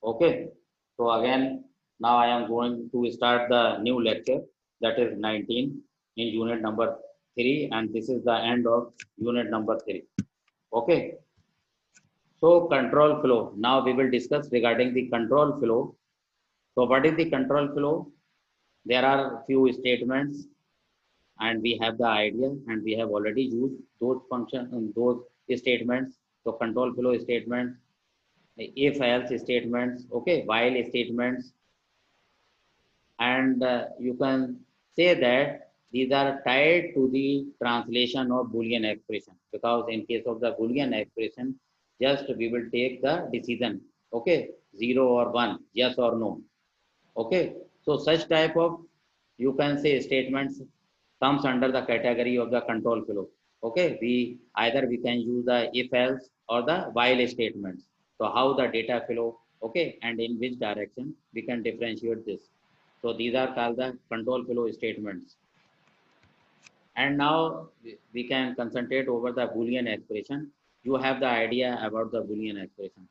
Okay. So again, now I am going to start the new lecture, that is 19 in unit number 3, and this is the end of unit number 3. Okay. So control flow. Now we will discuss regarding the control flow. So what is the control flow? There are few statements and we have the idea and we have already used those function and those statements. So control flow statements, if else statements, okay, while statements, and you can say that these are tied to the translation of Boolean expression, because in case of the Boolean expression, just we will take the decision, okay, 0 or 1, yes or no, okay. So such type of, you can say, statements comes under the category of the control flow. Okay, we either we can use the if else or the while statements. So how the data flow, okay, and in which direction we can differentiate this. So these are called the control flow statements. And now we can concentrate over the Boolean expression. You have the idea about the Boolean expression.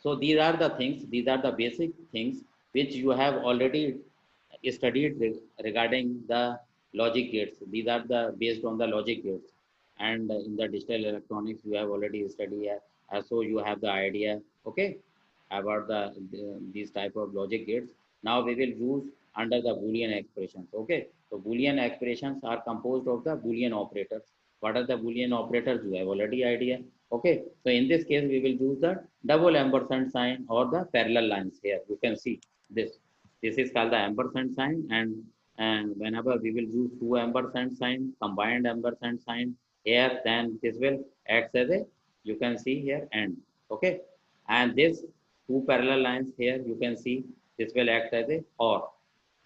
So these are the things, these are the basic things which you have already studied regarding the logic gates. These are the based on the logic gates. And in the digital electronics, you have already studied, so you have the idea, okay, about these type of logic gates. Now we will use under the Boolean expressions. Okay, so Boolean expressions are composed of the Boolean operators. What are the Boolean operators? You have already idea. Okay, so in this case, we will use the double ampersand sign or the parallel lines here. You can see this. This is called the ampersand sign, and whenever we will use two ampersand sign, combined ampersand sign here, then this will act as a, you can see here, and okay, and this two parallel lines here, you can see this will act as a or,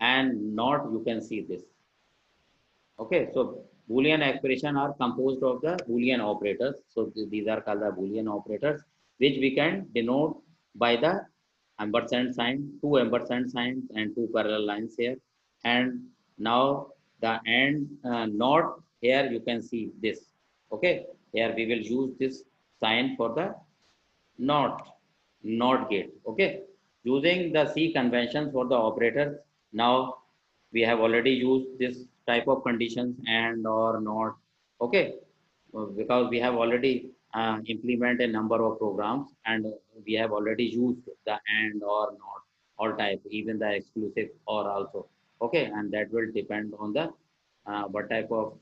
and not, you can see this. Okay, so Boolean expression are composed of the Boolean operators. So these are called the Boolean operators, which we can denote by the ampersand sign, two ampersand signs and two parallel lines here. And now the and not here, you can see this. Okay, here we will use this sign for the not, not gate. Okay, using the C conventions for the operators. Now we have already used this type of conditions and or not. Okay, because we have already implement a number of programs and we have already used the and or not all type, even the exclusive or also. Okay, and that will depend on the what type of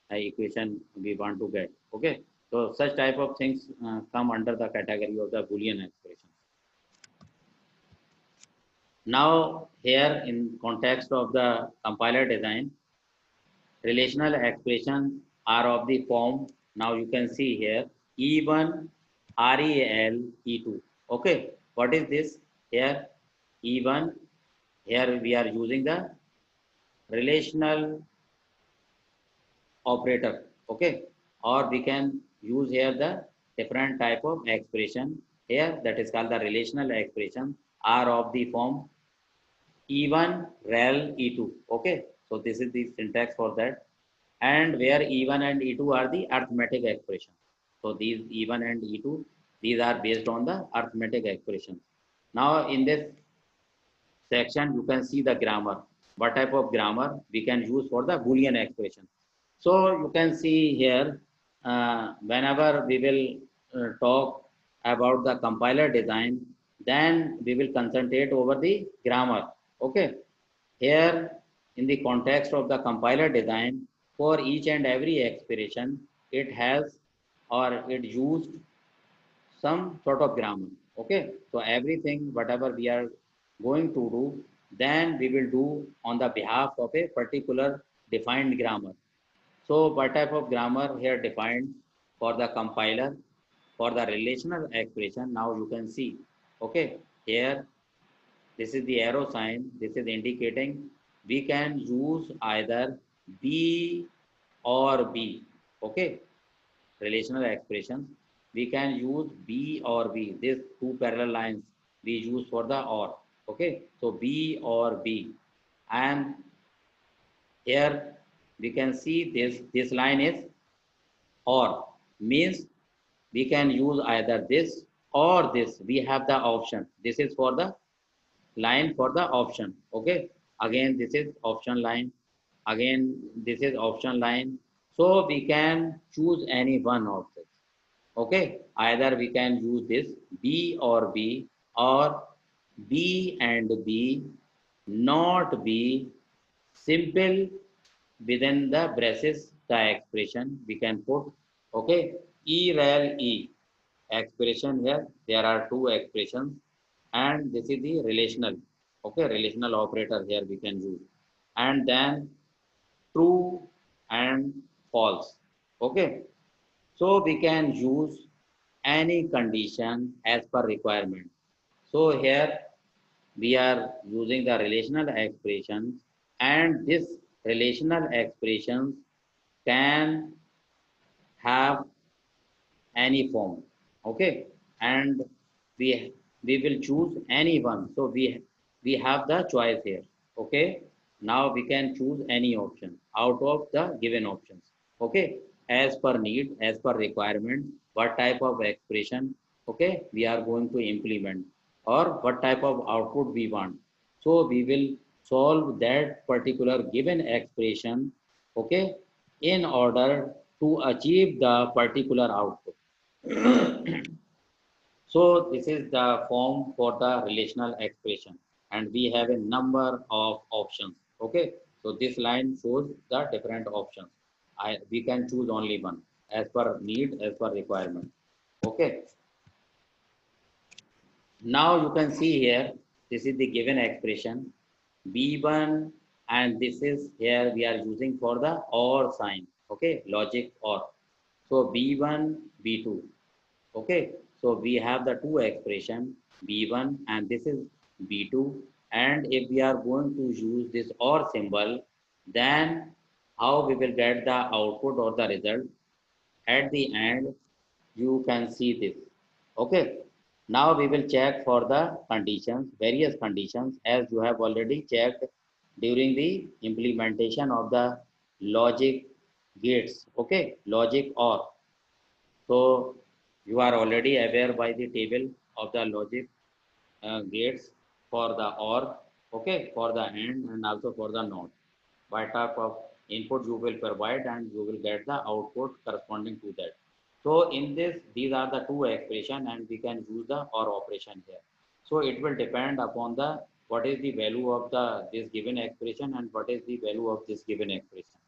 equation we want to get. Okay, so such type of things come under the category of the Boolean expressions. Now here in context of the compiler design, relational expressions are of the form. Now you can see here E1 REL E2. Okay, what is this here? E1, here we are using the relational operator, okay, or we can use here the different type of expression here, that is called the relational expression, are of the form E1 rel E2. Okay, so this is the syntax for that, and where E1 and E2 are the arithmetic expression. So these E1 and E2, these are based on the arithmetic expression. Now in this section, you can see the grammar. What type of grammar we can use for the Boolean expression. So you can see here, whenever we will talk about the compiler design, then we will concentrate over the grammar. Okay. Here, in the context of the compiler design, for each and every expression, it has or it used some sort of grammar. Okay, so everything, whatever we are going to do, then we will do on the behalf of a particular defined grammar. So what type of grammar here defined for the compiler, for the relational expression? Now you can see, okay, here this is the arrow sign, this is indicating we can use either B or B. Okay, relational expressions, we can use B or B. These two parallel lines we use for the or. Okay, so B or B, and here we can see this line is or, means we can use either this or this, we have the option. This is for the line for the option. Okay. Again, this is option line. Again, this is option line. So we can choose any one of this. Okay. Either we can use this B or B, or B and B, not B, simple within the braces, the expression we can put. Okay. E rel E expression here. There are two expressions, and this is the relational. Okay, relational operator here we can use, and then true and false. Okay, so we can use any condition as per requirement. So here we are using the relational expressions, and this relational expressions can have any form. Okay, and we we will choose any one. So we have the choice here. Okay, now we can choose any option out of the given options. Okay, as per need, as per requirement, what type of expression, okay, we are going to implement, or what type of output we want. So we will solve that particular given expression, okay, in order to achieve the particular output. So this is the form for the relational expression, and we have a number of options. Okay, so this line shows the different options. We can choose only one as per need, as per requirement. Okay, now you can see here, this is the given expression B1, and this is here we are using for the OR sign. Okay, logic OR. So B1, B2. Okay, so we have the two expression B1 and this is B2, and if we are going to use this OR symbol, then how we will get the output or the result at the end, you can see this. Okay, now we will check for the conditions, various conditions, as you have already checked during the implementation of the logic gates. Okay, logic OR. So you are already aware by the table of the logic gates for the OR, okay, for the AND and also for the NOT. By type of input you will provide and you will get the output corresponding to that. So in this, these are the two expression and we can use the OR operation here. So it will depend upon the what is the value of the this given expression and what is the value of this given expression,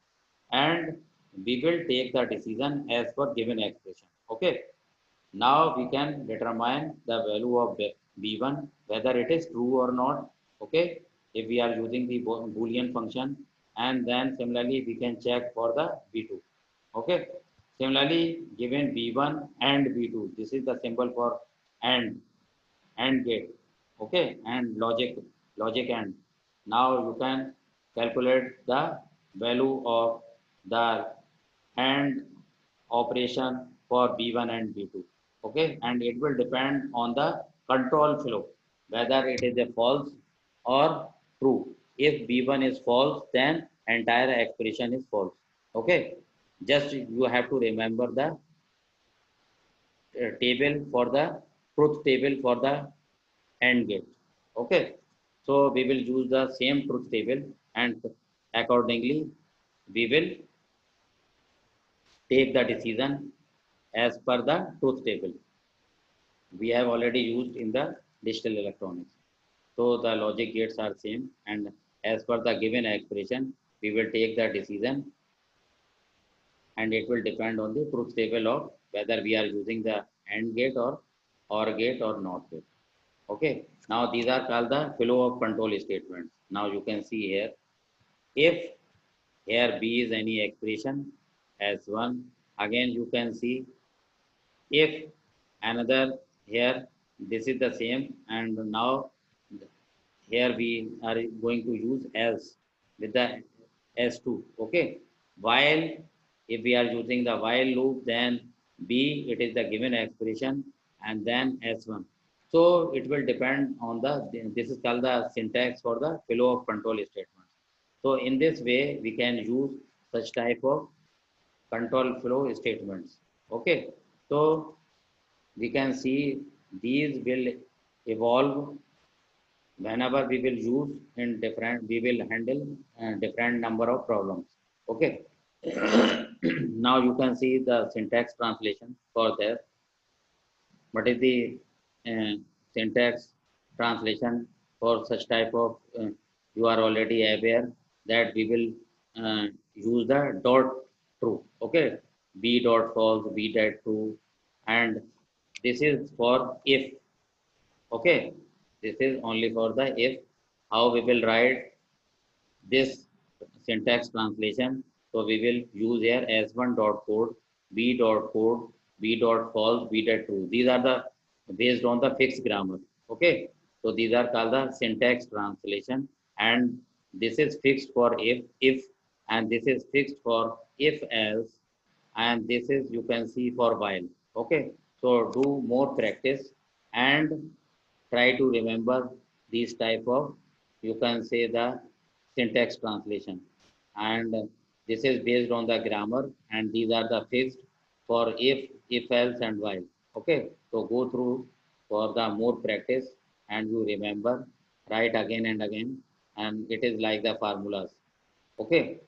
and we will take the decision as per given expression. Okay, now we can determine the value of b1 whether it is true or not. Okay, if we are using the boolean function, and then similarly we can check for the b2. Okay, similarly given b1 and b2, this is the symbol for and gate. Okay, and logic and. Now you can calculate the value of the and operation for B1 and B2. Okay, and it will depend on the control flow whether it is a false or true. If B1 is false, then entire expression is false. Okay, just you have to remember the table for the truth table for the AND gate. Okay, so we will use the same truth table, and accordingly we will take the decision as per the truth table we have already used in the digital electronics. So the logic gates are same, and as per the given expression we will take the decision, and it will depend on the truth table of whether we are using the AND gate or gate or not gate. Okay, now these are called the flow of control statements. Now you can see here, if here B is any expression as one, again you can see if another here, this is the same, and now here we are going to use else with the s2. Okay, while if we are using the while loop, then b, it is the given expression, and then s1. So it will depend on the, this is called the syntax for the flow of control statements. So in this way we can use such type of control flow statements. Okay, so we can see these will evolve whenever we will use in different, we will handle different number of problems. Okay. Now you can see the syntax translation for that. What is the uh, syntax translation for such type of, you are already aware that we will use the dot true. Okay. B dot false, B dot true. And this is for if. Okay. This is only for the if. How we will write this syntax translation. So we will use here S1 dot code, B dot code, B dot false, B dot true. These are the based on the fixed grammar. Okay. So these are called the syntax translation, and this is fixed for if, and this is fixed for if else, and this is you can see for while. Okay. So do more practice and try to remember these type of, you can say, the syntax translation, and this is based on the grammar, and these are the fixed for if else and while. Okay, so go through for the more practice, and you remember, write again and again, and it is like the formulas. Okay,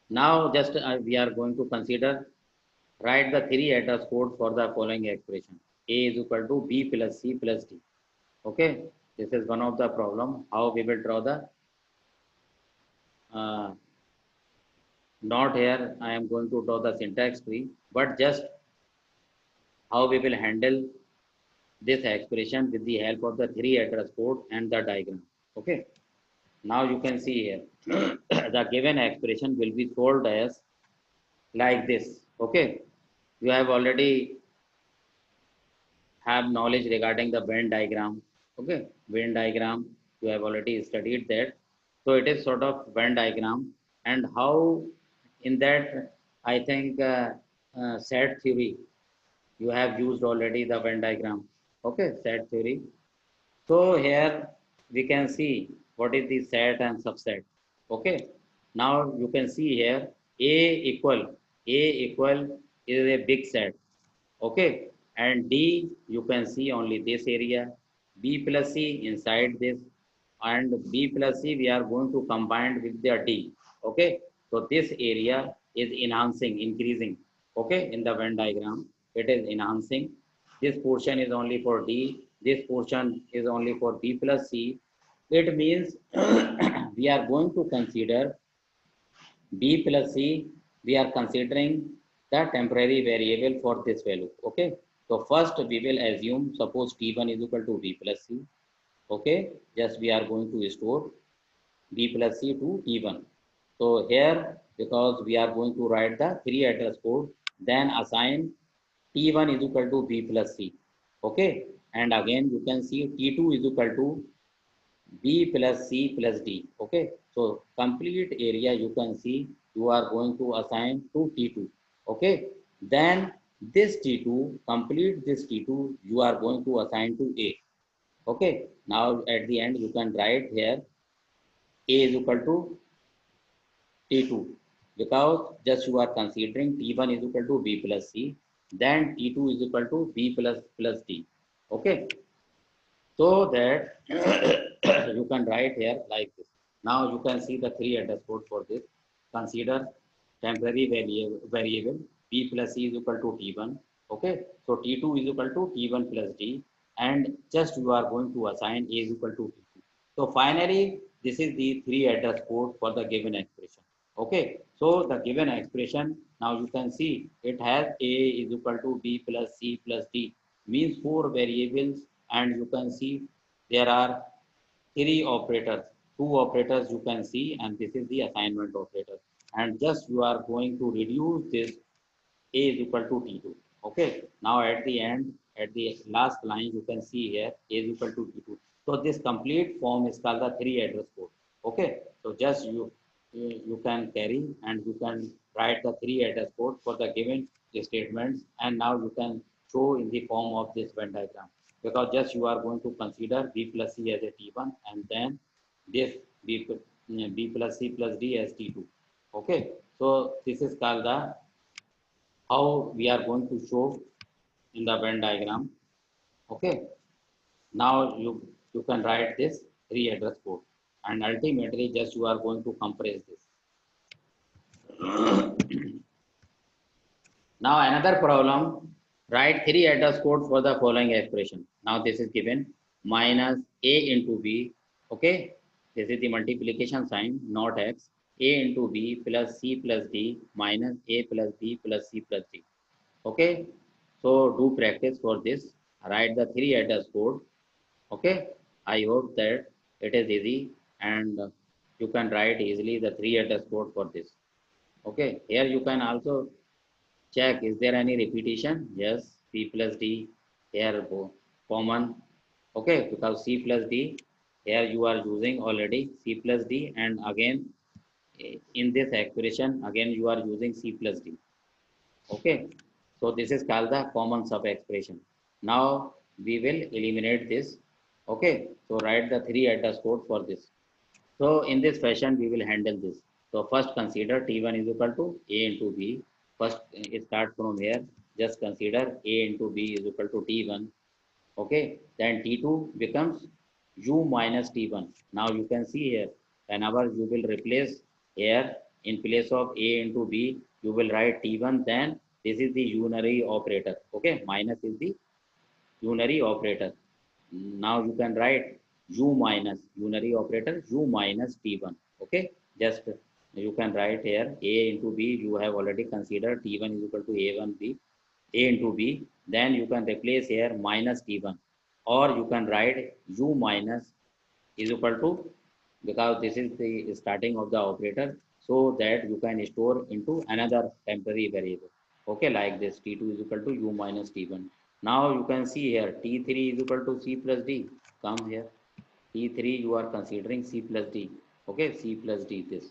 now just we are going to consider, write the three address code for the following expression: a is equal to b plus c plus d. Okay, this is one of the problem, how we will draw the, uh, not here I am going to draw the syntax tree, but just how we will handle this expression with the help of the three address code and the diagram. Okay, now you can see here the given expression will be solved as like this. Okay, you have already have knowledge regarding the Venn diagram. Okay, Venn diagram, you have already studied that. So it is sort of Venn diagram, and how in that, I think set theory, you have used already the Venn diagram. Okay, set theory. So here we can see what is the set and subset. Okay, now you can see here A equal is a big set. Okay, and D you can see only this area, B plus C inside this, and B plus C we are going to combine with the D. Okay, so this area is enhancing, increasing. Okay, in the Venn diagram it is enhancing. This portion is only for D, this portion is only for B plus C. It means we are going to consider B plus C, we are considering the temporary variable for this value. Okay. So first we will assume, suppose T1 is equal to B plus C. Okay. Just we are going to store B plus C to T1. So here, because we are going to write the three address code, then assign T1 is equal to B plus C. Okay. And again, you can see T2 is equal to B plus C plus D. Okay. So complete area you can see you are going to assign to T2. Okay. Then this T2, complete this T2, you are going to assign to A. Okay. Now at the end you can write here A is equal to T2, because just you are considering T1 is equal to B plus C, then T2 is equal to B plus D. Okay. So that you can write here like this. Now you can see the three address code for this. Consider temporary variable b plus c is equal to t1. Okay, so t2 is equal to t1 plus d, and just you are going to assign a is equal to t2. So finally, this is the three address code for the given expression. Okay, so the given expression, now you can see it has a is equal to b plus c plus d, means four variables, and you can see there are three operators, two operators you can see, and this is the assignment operator. And just you are going to reduce this a is equal to T2. Okay. Now at the end, at the last line, you can see here a is equal to T2. So this complete form is called the three address code. Okay. So just you can carry and you can write the three address code for the given statements, and now you can show in the form of this Venn diagram, because just you are going to consider B plus C as a T1, and then this B plus C plus D as T2. Okay. So this is called the how we are going to show in the Venn diagram. Okay, now you can write this three address code, and ultimately just you are going to compress this. Now another problem, write three address code for the following expression. Now this is given minus a into b. Okay, this is the multiplication sign, not x. A into b plus c plus d minus a plus b plus c plus d. Okay, so do practice for this. Write the three address code. Okay, I hope that it is easy, and you can write easily the three address code for this. Okay, here you can also check, is there any repetition? Yes, C plus D here common. Okay, because C plus D here you are using already C plus D, and again in this expression again you are using C plus D. Okay, so this is called the common sub expression. Now we will eliminate this. Okay, so write the three address code for this. So in this fashion, we will handle this. So first consider T1 is equal to A into B. First start from here. Just consider A into B is equal to T1. Okay. Then T2 becomes U minus T1. Now you can see here, whenever you will replace here in place of A into B, you will write T1. Then this is the unary operator. Okay. Minus is the unary operator. Now you can write u minus unary operator u minus t1. Okay, just you can write here a into b. You have already considered t1 is equal to a1 b, a into b. Then you can replace here minus t1, or you can write u minus is equal to, because this is the starting of the operator, so that you can store into another temporary variable. Okay, like this t2 is equal to u minus t1. Now you can see here t3 is equal to c plus d. Come here, t3 you are considering c plus d. Okay, c plus d this.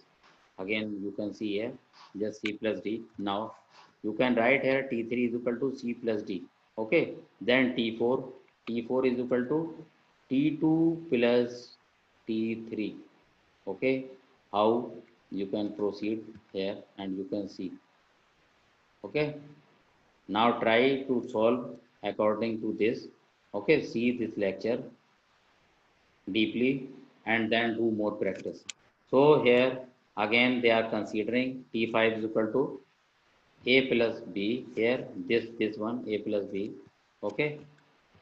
Again you can see here just c plus d. Now you can write here t3 is equal to c plus d. Okay, then t4 is equal to t2 plus t3. Okay, how you can proceed here, and you can see. Okay, now try to solve according to this. Okay, see this lecture deeply and then do more practice. So here again they are considering T5 is equal to A plus B. Here this one A plus B. Okay,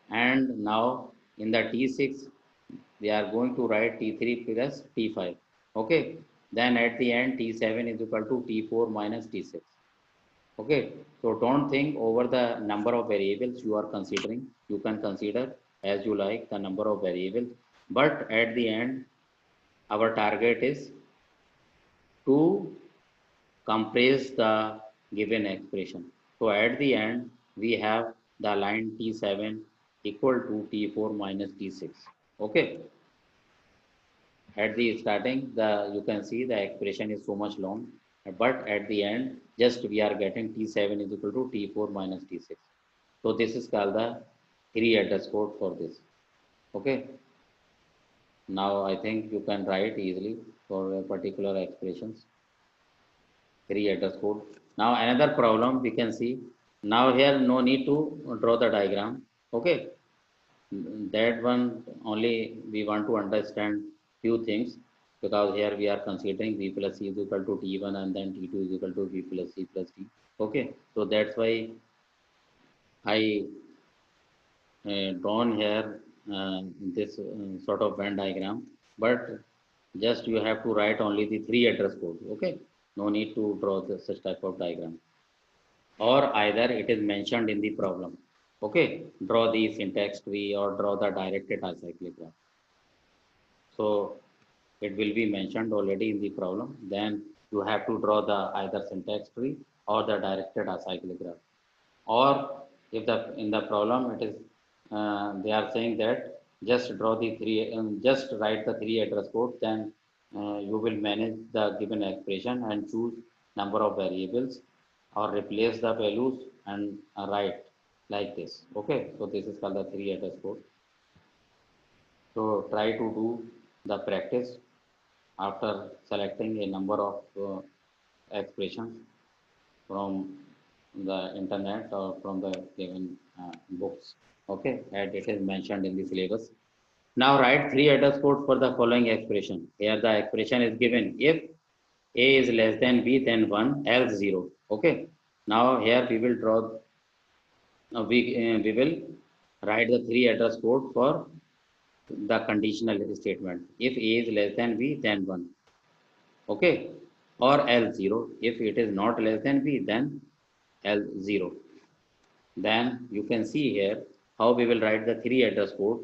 and now in the T6 we are going to write T3 plus T5. Okay, then at the end T7 is equal to T4 minus T6. Okay, so don't think over the number of variables you are considering. You can consider as you like the number of variables, but at the end, our target is to compress the given expression. So at the end, we have the line T7 equal to T4 minus T6. Okay, at the starting the you can see the expression is so much long, but at the end just we are getting t7 is equal to t4 minus t6. So this is called the three address code for this. Okay, now I think you can write easily for a particular expressions three address code. Now another problem we can see. Now here no need to draw the diagram. Okay, that one only we want to understand few things, because here we are considering v plus c is equal to t1 and then t2 is equal to v plus c plus t. Okay, so that's why I drawn here this sort of Venn diagram, but just you have to write only the three address code. Okay, no need to draw such type of diagram, or either it is mentioned in the problem. Okay, draw the syntax tree or draw the directed acyclic graph. So it will be mentioned already in the problem. Then you have to draw the either syntax tree or the directed acyclic graph. Or if the in the problem it is they are saying that just draw the three, just write the three address code, then you will manage the given expression and choose number of variables or replace the values and write like this. Okay, so this is called the three address code. So try to do the practice after selecting a number of expressions from the internet or from the given books. Okay, and it is mentioned in the syllabus. Now write three address codes for the following expression. Here the expression is given: if a is less than b, then 1, else 0. Okay, now here we will draw, we will write the three address code for the conditional statement. If a is less than b, then 1. Okay, or else 0. If it is not less than b, then else 0. Then you can see here how we will write the three address code.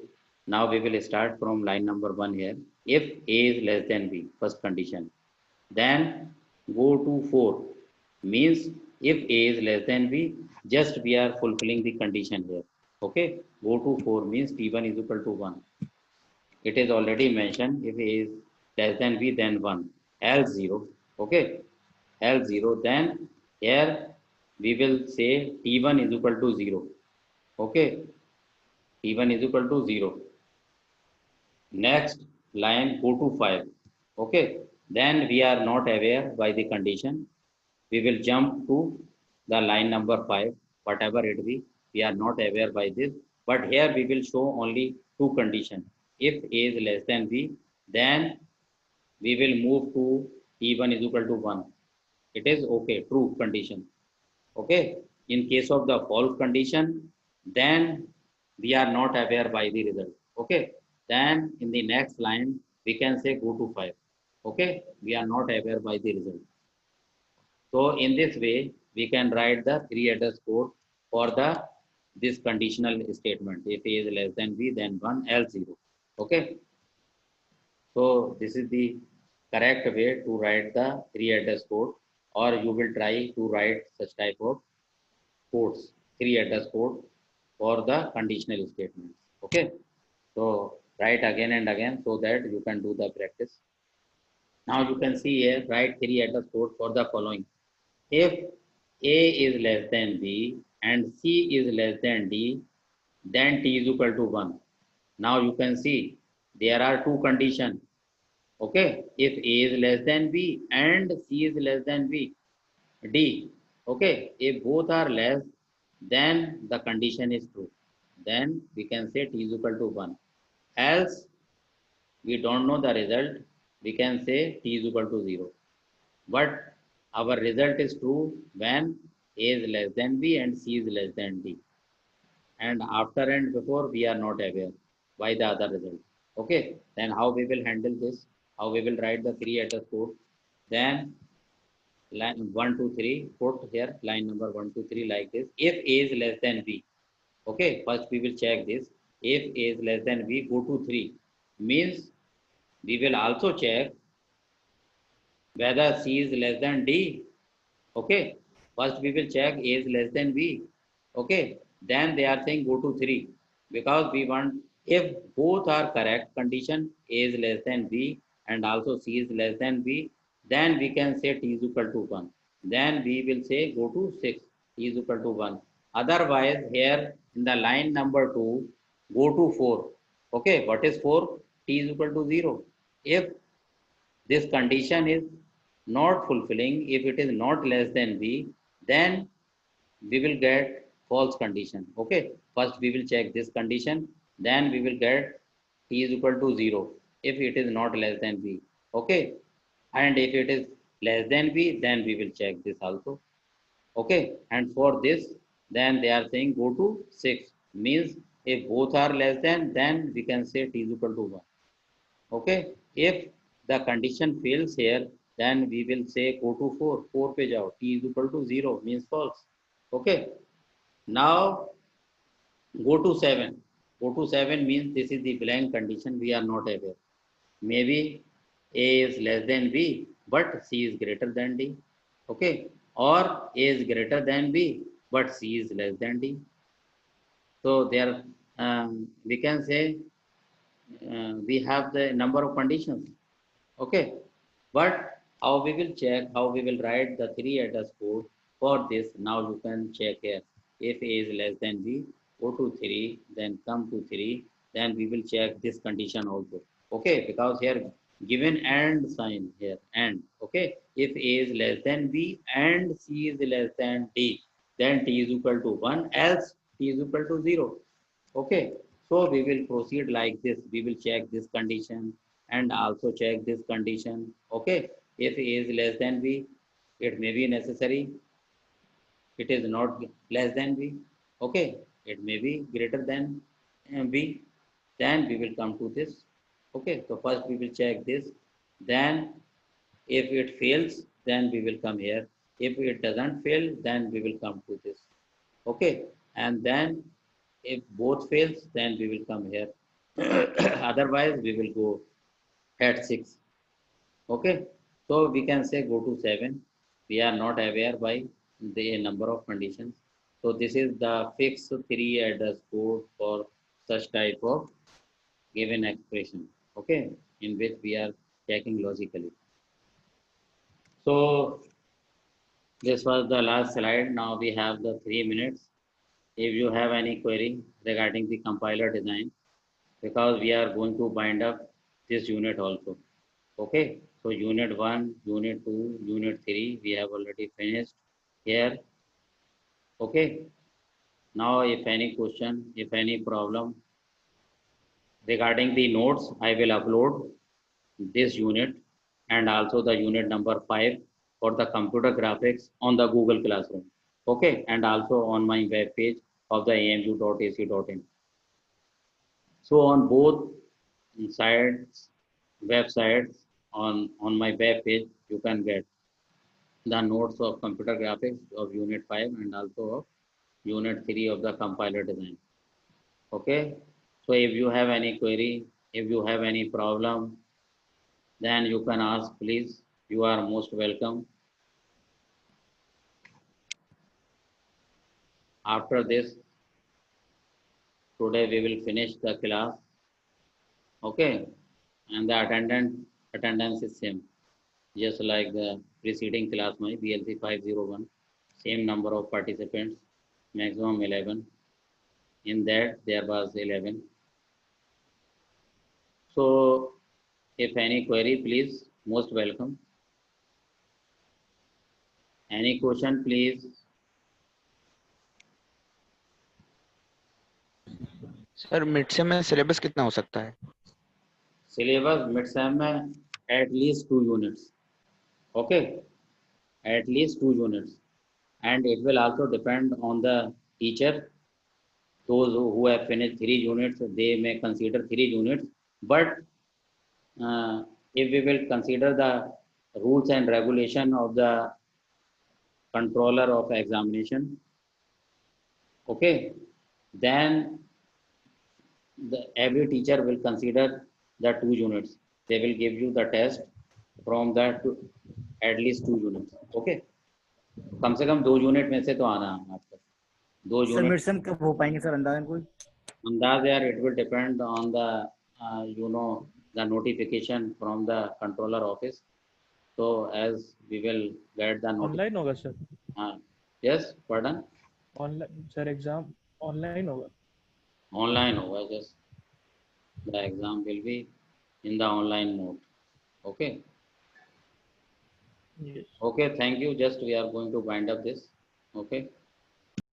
Now we will start from line number 1 here. If a is less than b, first condition, then go to 4, means if a is less than b, just we are fulfilling the condition here. Okay, go to 4 means t1 is equal to 1. It is already mentioned, if a is less than b, then 1, else 0. Okay, else 0, then here we will say t1 is equal to 0. Okay, t1 is equal to 0. Next line, go to 5. Okay, then we are not aware by the condition, we will jump to the line number 5, whatever it be, we are not aware by this, but here we will show only two conditions. If a is less than b, then we will move to t1 is equal to 1. It is okay, true condition. Okay, in case of the false condition, then we are not aware by the result. Okay, then in the next line we can say go to 5. Okay, we are not aware by the result. So in this way we can write the three address code for the this conditional statement. If a is less than b, then 1, else 0. Okay, so this is the correct way to write the three address code, or you will try to write such type of codes, three address code for the conditional statements. Okay, so write again and again so that you can do the practice. Now you can see here, write three address code for the following. If a is less than b and c is less than d, then t is equal to 1. Now you can see there are two conditions. Okay, if a is less than b and c is less than b, d. Okay, if both are less, then the condition is true. Then we can say t is equal to 1. Else we don't know the result, we can say t is equal to 0. But our result is true when a is less than b and c is less than d. And after and before we are not aware by the other result. Okay, then how we will handle this? How we will write the three address code? Then line 1 2 3, put here line number 1 2 3 like this. If a is less than b, okay, first we will check this. If a is less than b, go to 3, means we will also check whether c is less than d. Okay, first we will check a is less than b. Okay, then they are saying go to 3, because we want, if both are correct condition, a is less than b and also c is less than b, then we can say t is equal to 1. Then we will say go to 6, t is equal to 1. Otherwise here in the line number 2, go to 4. Okay, what is 4? T is equal to 0. If this condition is not fulfilling, if it is not less than b, then we will get false condition. Okay, first we will check this condition, then we will get t is equal to 0 if it is not less than b. Okay, and if it is less than b, then we will check this also. Okay, and for this, then they are saying go to 6, means if both are less than, then we can say t is equal to 1. Okay, if the condition fails here, then we will say go to 4, 4 pe jao, t is equal to 0 means false. Okay, now go to 7. Go to 7 means this is the blank condition, we are not aware. Maybe a is less than b, but c is greater than d. Okay, or a is greater than b, but c is less than d. So there, we can say we have the number of conditions. Okay, but how we will check, how we will write the three address code for this? Now you can check here. If a is less than b, go to 3, then come to 3, then we will check this condition also. Okay, because here given and sign here and. Okay, if a is less than b and c is less than d, then t is equal to 1, else t is equal to 0. Okay, so we will proceed like this. We will check this condition and also check this condition. Okay, if a is less than b, it may be necessary. It is not less than b. Okay, it may be greater than b. Then we will come to this. Okay, so first we will check this. Then if it fails, then we will come here. If it doesn't fail, then we will come to this. Okay, and then if both fails, then we will come here. Otherwise, we will go at 6. Okay, so we can say go to 7. We are not aware by the number of conditions. So this is the fixed 3 at the score for such type of given expression. Okay, in which we are checking logically. So this was the last slide. Now we have the 3 minutes. If you have any query regarding the compiler design, because we are going to bind up this unit also. Okay, so unit 1, unit 2, unit 3, we have already finished here. Okay, now if any question, if any problem regarding the notes, I will upload this unit and also the unit number 5 for the computer graphics on the Google Classroom. Okay, and also on my web page of the amu.ac.in. So on both sides, websites, on my web page, you can get the notes of computer graphics of unit 5 and also of unit 3 of the compiler design. Okay, so if you have any query, if you have any problem, then you can ask, please. You are most welcome. After this, today we will finish the class. Okay, and the attendance is same, just like the preceding class, my BLC 501. Same number of participants, maximum 11. In that, there was 11. So, if any query, please, most welcome. Any question, please. Sir mid sem में syllabus कितना हो सकता है? Syllabus mid-sem में at least 2 units. Okay, at least 2 units. And it will also depend on the teacher. Those who have finished 3 units, they may consider 3 units. But if we will consider the rules and regulation of the controller of examination, okay, then every teacher will consider the 2 units. They will give you the test from that to at least 2 units. Okay, कम से कम 2 unit में से तो आना है आपको. 2 sir mid unit same कब हो पाएंगे सर, अंदाजन कोई? अंदाज यार, it will depend on the the notification from the controller office. So as we will get the online होगा sir? yes, pardon. Online sir, exam online होगा? Online होगा, just the exam will be in the online mode. Okay. Yes. Okay, thank you. Just we are going to wind up this. Okay.